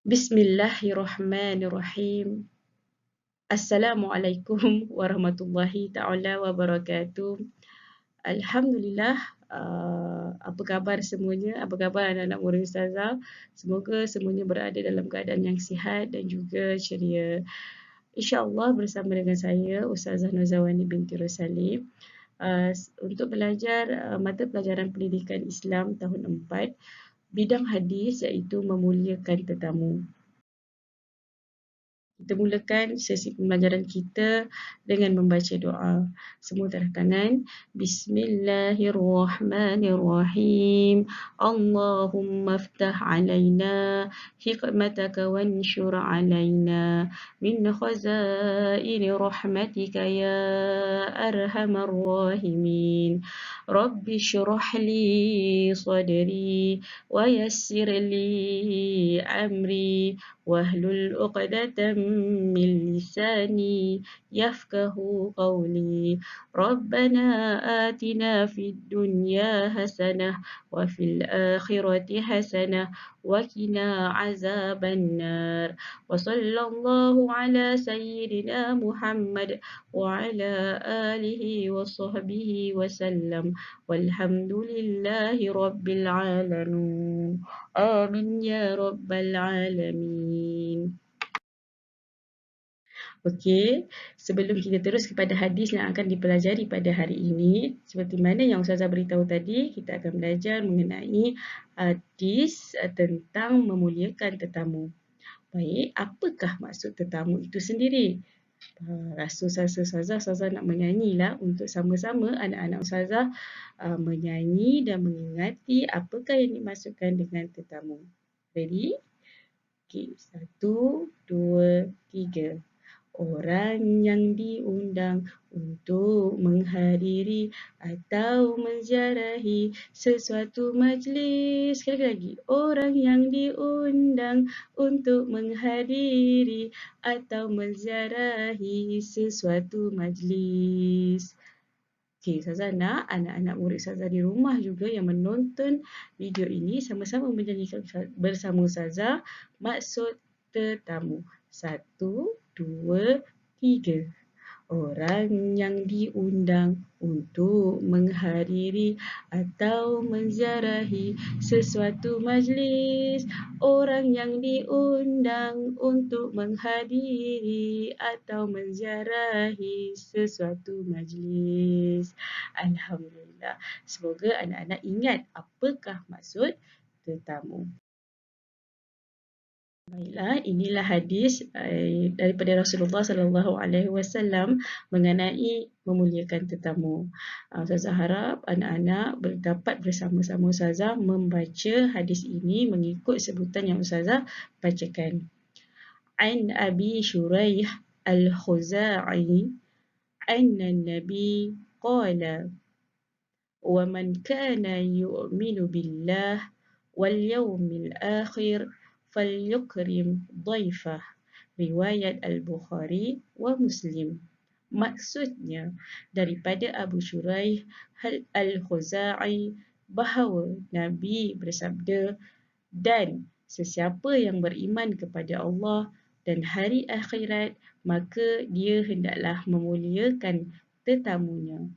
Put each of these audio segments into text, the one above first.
Bismillahirrahmanirrahim. Assalamualaikum warahmatullahi taala wabarakatuh. Alhamdulillah, apa khabar semuanya? Apa khabar anak-anak murid Ustazah? Semoga semuanya berada dalam keadaan yang sihat dan juga ceria. InsyaAllah bersama dengan saya, Ustazah Nuzawani binti Rosalim, untuk belajar mata pelajaran pendidikan Islam tahun 4, bidang hadis iaitu memuliakan tetamu. Kita mulakan sesi pembelajaran kita dengan membaca doa. Semua taraf kanan. Bismillahirrahmanirrahim. Allahumma aftah alaina hikmataka wanshur alaina min khazaini rahmatika ya arhamar rahimin. Rabbi syrah li sadri wa yassir li amri واحلل عقدة من لساني يفقه قولي ربنا آتنا في الدنيا حسنة وفي الآخرة حسنة وقنا عذاب النار وصلى الله على سيدنا محمد وعلى آله وصحبه وسلم والحمد لله رب العالمين. Amin ya rabbal alamin. Okey, sebelum kita terus kepada hadis yang akan dipelajari pada hari ini, seperti mana yang Ustazah beritahu tadi, kita akan belajar mengenai hadis tentang memuliakan tetamu. Baik, apakah maksud tetamu itu sendiri? Rasa Ustazah nak menyanyilah untuk sama-sama anak-anak Ustazah menyanyi dan mengingati apakah yang dimaksudkan dengan tetamu. Ready? Okay, 1, 2, 3. Orang yang diundang untuk menghadiri atau menziarahi sesuatu majlis. Sekali lagi, orang yang diundang untuk menghadiri atau menziarahi sesuatu majlis. Okey, Ustazah nak anak-anak murid Ustazah di rumah juga yang menonton video ini sama-sama menyanyikan bersama Ustazah maksud tetamu. 1, 2, 3. Orang yang diundang untuk menghadiri atau menziarahi sesuatu majlis. Orang yang diundang untuk menghadiri atau menziarahi sesuatu majlis. Alhamdulillah. Semoga anak-anak ingat apakah maksud tetamu. Baiklah, inilah hadis daripada Rasulullah SAW mengenai memuliakan tetamu. Ustazah harap anak-anak dapat bersama-sama Ustazah membaca hadis ini mengikut sebutan yang Ustazah bacakan. An Abi Shuraih Al-Khuza'i anna Nabi qala wa man kana yu'minu billah wal yawmil akhir falyukrim dhaifah. Riwayat Al-Bukhari wa Muslim. Maksudnya daripada Abu Shuraih Al-Khuza'i bahawa Nabi bersabda, dan sesiapa yang beriman kepada Allah dan hari akhirat, maka dia hendaklah memuliakan tetamunya.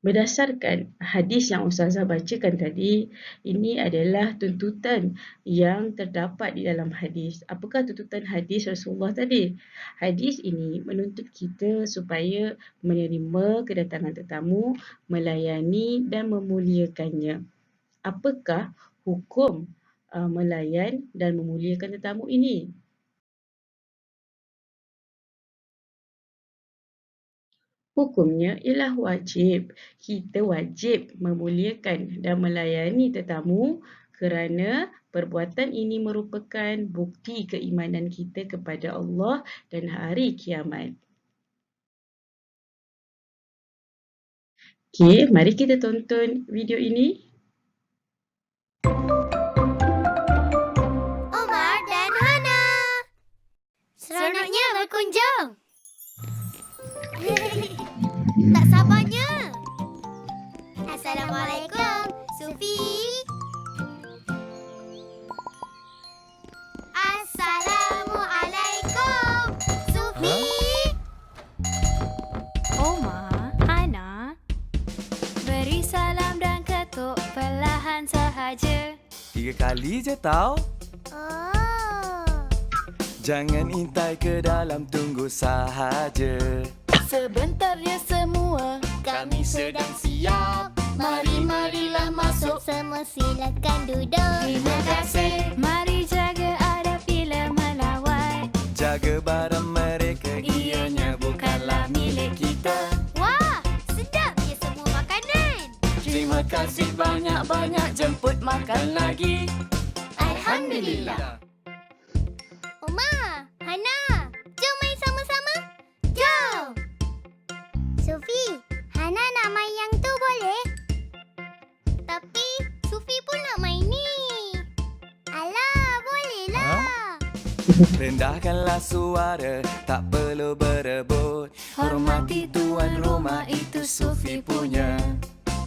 Berdasarkan hadis yang Ustazah bacakan tadi, ini adalah tuntutan yang terdapat di dalam hadis. Apakah tuntutan hadis Rasulullah tadi? Hadis ini menuntut kita supaya menerima kedatangan tetamu, melayani dan memuliakannya. Apakah hukum melayan dan memuliakan tetamu ini? Hukumnya ialah wajib. Kita wajib memuliakan dan melayani tetamu kerana perbuatan ini merupakan bukti keimanan kita kepada Allah dan hari kiamat. Okey, mari kita tonton video ini. Omar dan Hana. Seronoknya berkunjung. Tak sabarnya. Assalamualaikum, Sufi. masuk perlahan sahaja. 3 kali je tau. Oh. Jangan intai ke dalam, tunggu sahaja. Sebentar ya semua, kami sedang siap. Marilah masuk. Semua silakan duduk. Terima kasih. Mari jaga adab bila melawat. Jaga barang mereka, ianya bukanlah milik kita. Wah, sedap je semua makanan. Terima kasih banyak-banyak, jemput makan lagi. Alhamdulillah. Oma, Hana, jom main sama-sama. Jom. Sufi, Hana nak main yang tu boleh? Tapi Sufi pun nak main ni. Alah, bolehlah. Rendahkanlah suara, tak perlu berebut. Hormati tuan rumah, itu Sufi punya.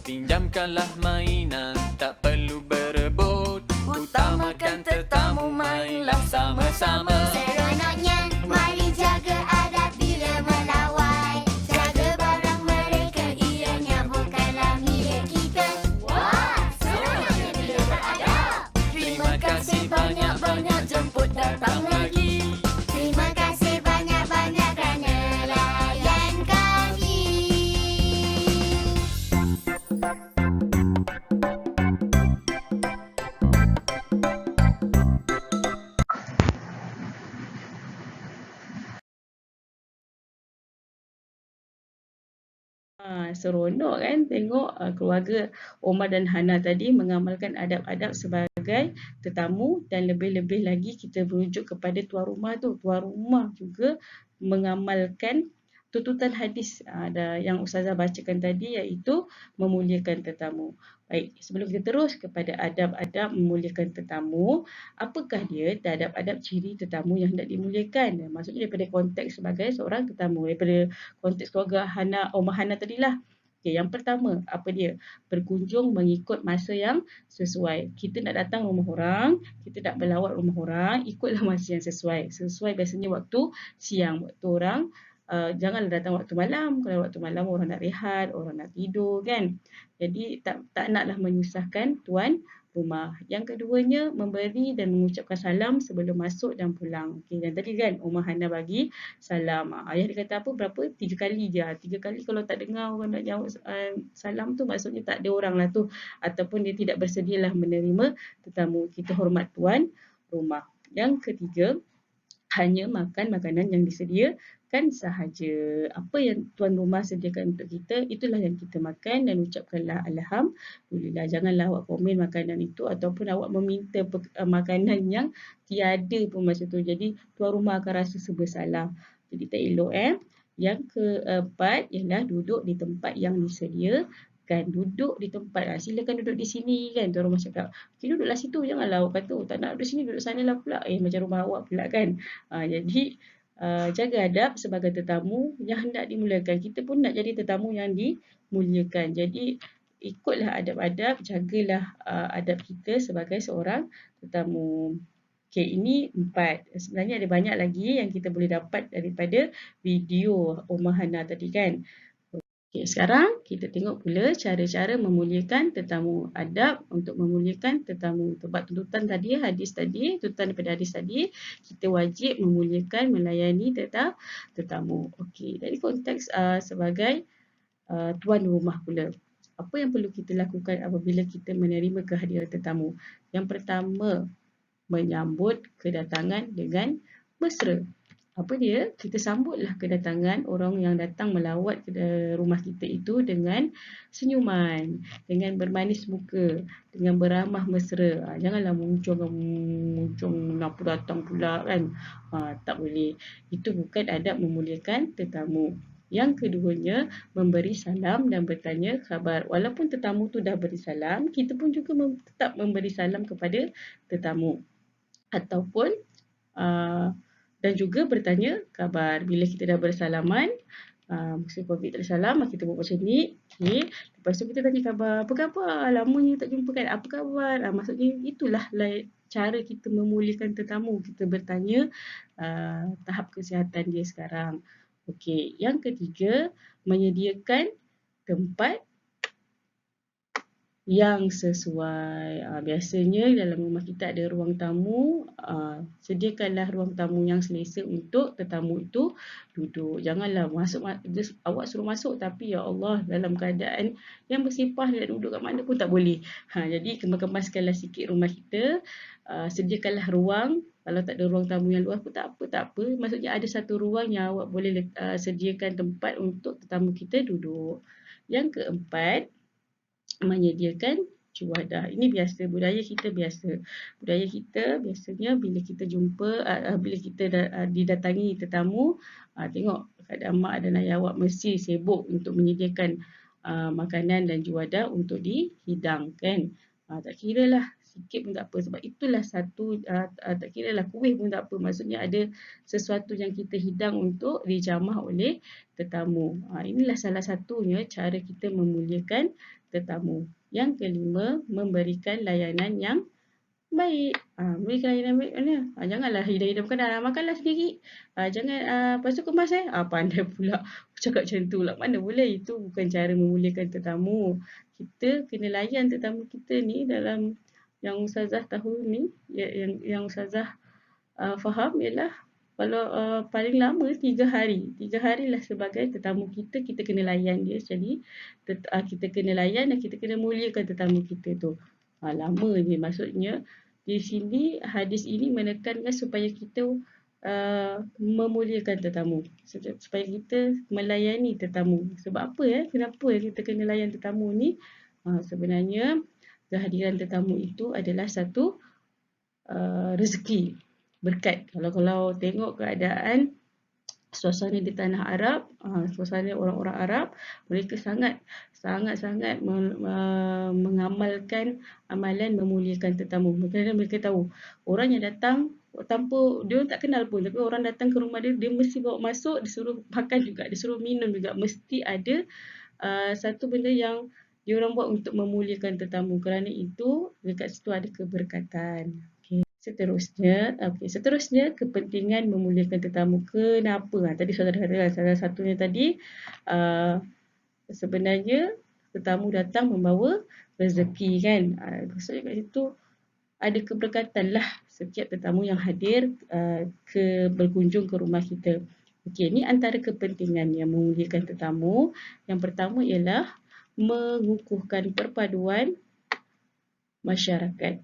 Pinjamkanlah mainan, tak perlu berebut. Utamakan tetamu, mainlah sama-sama. Seronoknya, mari jaga adab bila melawat. Jaga barang mereka, ianya bukanlah milik kita. Wah, seronoknya bila beradab. Terima kasih banyak-banyak, jemput datang lagi. Terima kasih banyak-banyak kerana layan kami. Seronok kan tengok keluarga Omar dan Hana tadi mengamalkan adab-adab sebagai tetamu, dan lebih-lebih lagi kita merujuk kepada tuan rumah tu. Tuan rumah juga mengamalkan tuntutan hadis yang Ustazah bacakan tadi, iaitu memuliakan tetamu. Baik, sebelum kita terus kepada adab-adab memuliakan tetamu, apakah dia adab-adab ciri tetamu yang hendak dimuliakan? Maksudnya daripada konteks sebagai seorang tetamu, daripada konteks keluarga Omar Hana tadilah. Okay, yang pertama, apa dia? Berkunjung mengikut masa yang sesuai. Kita nak datang rumah orang, kita nak berlawat rumah orang, ikutlah masa yang sesuai. Sesuai biasanya waktu siang, waktu orang janganlah datang waktu malam. Kalau waktu malam orang nak rehat, orang nak tidur kan. Jadi tak naklah menyusahkan tuan rumah. Yang keduanya, memberi dan mengucapkan salam sebelum masuk dan pulang. Okay, yang tadi kan Omar Hana bagi salam. Ayah dia kata apa? Berapa? 3 kali je. 3 kali kalau tak dengar orang nak jawab salam tu, maksudnya tak ada orang lah tu. Ataupun dia tidak bersedialah menerima tetamu. Kita hormat tuan rumah. Yang ketiga, hanya makan makanan yang disediakan sahaja. Apa yang tuan rumah sediakan untuk kita, itulah yang kita makan, dan ucapkanlah Alhamdulillah. Janganlah awak komen makanan itu ataupun awak meminta makanan yang tiada pun masa tu. Jadi tuan rumah akan rasa serba salah. Jadi tak elok. Yang keempat ialah duduk di tempat yang disediakan. Duduk di tempat, silakan duduk di sini kan. Tuan rumah cakap, okay, duduklah situ, janganlah awak kata tak nak duduk sini, duduk sana lah pula. Macam rumah awak pula kan. Jadi jaga adab sebagai tetamu yang hendak dimuliakan. Kita pun nak jadi tetamu yang dimuliakan. Jadi ikutlah adab-adab, jagalah adab kita sebagai seorang tetamu. Okay, ini 4. Sebenarnya ada banyak lagi yang kita boleh dapat daripada video Omar Hana tadi kan. Okay, sekarang kita tengok pula cara-cara memuliakan tetamu. Adab untuk memuliakan tetamu. Sebab tuntutan tadi, hadis tadi, tuntutan daripada hadis tadi, kita wajib memuliakan, melayani tetamu. Okey, dari konteks sebagai tuan rumah pula. Apa yang perlu kita lakukan apabila kita menerima kehadiran tetamu? Yang pertama, menyambut kedatangan dengan mesra. Apa dia? Kita sambutlah kedatangan orang yang datang melawat ke rumah kita itu dengan senyuman, dengan bermanis muka, dengan beramah mesra. Janganlah muncung nak datang pula kan. Tak boleh. Itu bukan adab memuliakan tetamu. Yang keduanya, memberi salam dan bertanya khabar. Walaupun tetamu tu dah beri salam, kita pun juga tetap memberi salam kepada tetamu. Ataupun dan juga bertanya khabar. Bila kita dah bersalaman, Mesti COVID tak ada salam, kita buat macam ni. Okay. Lepas tu kita tanya khabar. Apa khabar? Lamanya tak jumpa kan? Apa khabar? Maksudnya itulah cara kita memuliakan tetamu. Kita bertanya tahap kesihatan dia sekarang. Okey. Yang ketiga, menyediakan tempat yang sesuai. Biasanya dalam rumah kita ada ruang tamu, sediakanlah ruang tamu yang selesa untuk tetamu itu duduk. Janganlah awak suruh masuk tapi ya Allah dalam keadaan yang bersepah nak duduk kat mana pun tak boleh. Jadi kemas-kemaskanlah sikit rumah kita, sediakanlah ruang. Kalau tak ada ruang tamu yang luas pun tak apa. Maksudnya ada satu ruang yang awak boleh sediakan tempat untuk tetamu kita duduk. Yang keempat, menyediakan juadah. Ini biasa, budaya kita biasa. Budaya kita biasanya bila kita jumpa, bila kita didatangi tetamu, tengok keadaan mak dan ayah awak mesti sibuk untuk menyediakan makanan dan juadah untuk dihidangkan. Tak kira lah sikit pun tak apa, sebab itulah satu, tak kira lah kuih pun tak apa. Maksudnya ada sesuatu yang kita hidang untuk dijamah oleh tetamu. Inilah salah satunya cara kita memuliakan tetamu. Yang kelima, memberikan layanan yang baik. Memberikan layanan baik mana? Janganlah hidang-hidang makanan. Makanlah sendiri. Jangan, lepas tu kemas pandai pula cakap macam tu lah. Mana boleh. Itu bukan cara memuliakan tetamu. Kita kena layan tetamu kita ni dalam yang Ustazah tahu ni, yang Ustazah faham ialah kalau paling lama 3 hari. 3 hari lah sebagai tetamu kita, kita kena layan dia. Jadi kita kena layan dan kita kena muliakan tetamu kita tu. Lama je maksudnya. Di sini hadis ini menekankan supaya kita memuliakan tetamu. Supaya kita melayani tetamu. Sebab apa kenapa kita kena layan tetamu ni? Sebenarnya kehadiran tetamu itu adalah satu rezeki, berkat. Kalau tengok keadaan suasana di tanah Arab, suasana orang-orang Arab, mereka sangat mengamalkan amalan memuliakan tetamu. Kerana mereka tahu orang yang datang tanpa dia tak kenal pun, tapi orang datang ke rumah dia, dia mesti bawa masuk, disuruh makan juga, disuruh minum juga, mesti ada satu benda yang dia orang buat untuk memuliakan tetamu. Kerana itu dekat situ ada keberkatan. Seterusnya kepentingan memuliakan tetamu. Kenapa? Tadi saya katakan salah satunya tadi sebenarnya tetamu datang membawa rezeki kan. Maksudnya kat situ ada keberkatan lah setiap tetamu yang hadir berkunjung ke rumah kita. Okey, ni antara kepentingan yang memuliakan tetamu. Yang pertama ialah mengukuhkan perpaduan masyarakat.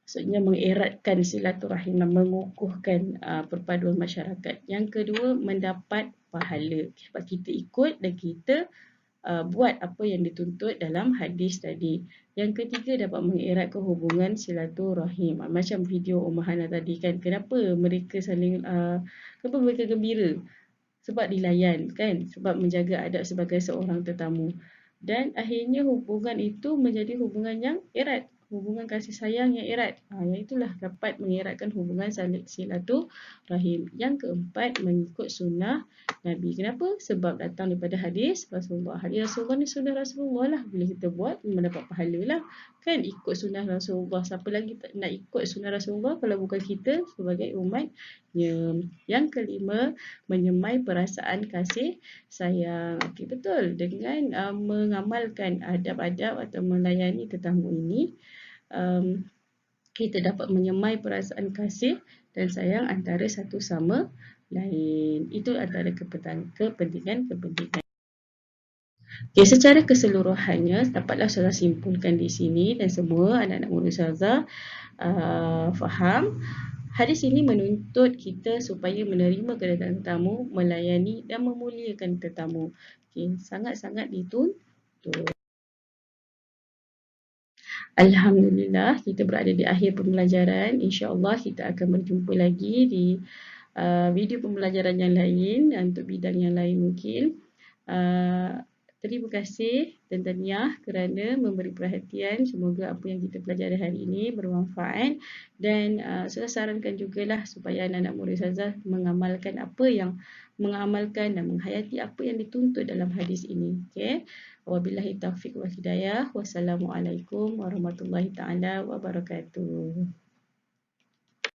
Maksudnya mengeratkan silaturahim, mengukuhkan perpaduan masyarakat. Yang kedua, mendapat pahala. Sebab kita ikut dan kita buat apa yang dituntut dalam hadis tadi. Yang ketiga, dapat mengeratkan hubungan silaturahim. Macam video Ummah Hana tadi kan. Kenapa mereka kenapa mereka gembira? Sebab dilayan kan. Sebab menjaga adab sebagai seorang tetamu. Dan akhirnya hubungan itu menjadi hubungan yang erat. Hubungan kasih sayang yang erat. Yang itulah dapat mengeratkan hubungan silaturahim. Yang keempat, mengikut sunnah Nabi. Kenapa? Sebab datang daripada hadis Rasulullah. Hadis Rasulullah ni sunnah Rasulullah lah. Bila kita buat, mendapat pahala lah. Kan ikut sunnah Rasulullah. Siapa lagi tak nak ikut sunnah Rasulullah kalau bukan kita sebagai umatnya. Yang kelima, menyemai perasaan kasih sayang. Okey, betul. Dengan mengamalkan adab-adab atau melayani tetamu ini, kita dapat menyemai perasaan kasih dan sayang antara satu sama lain. Itu antara kepentingan. Okay, secara keseluruhannya dapatlah saya simpulkan di sini dan semua anak-anak murid Ustazah faham. Hadis ini menuntut kita supaya menerima kedatangan tetamu, melayani dan memuliakan tetamu. Okay, sangat-sangat dituntut. Alhamdulillah, kita berada di akhir pembelajaran. InsyaAllah kita akan berjumpa lagi di video pembelajaran yang lain untuk bidang yang lain mungkin. Terima kasih dan tahniah kerana memberi perhatian. Semoga apa yang kita pelajari hari ini bermanfaat. Dan saya sarankan jugalah supaya anak-anak murid Ustazah mengamalkan dan menghayati apa yang dituntut dalam hadis ini. Okay? Wabillahi taufiq wal hidayah. Wassalamualaikum warahmatullahi taala wabarakatuh.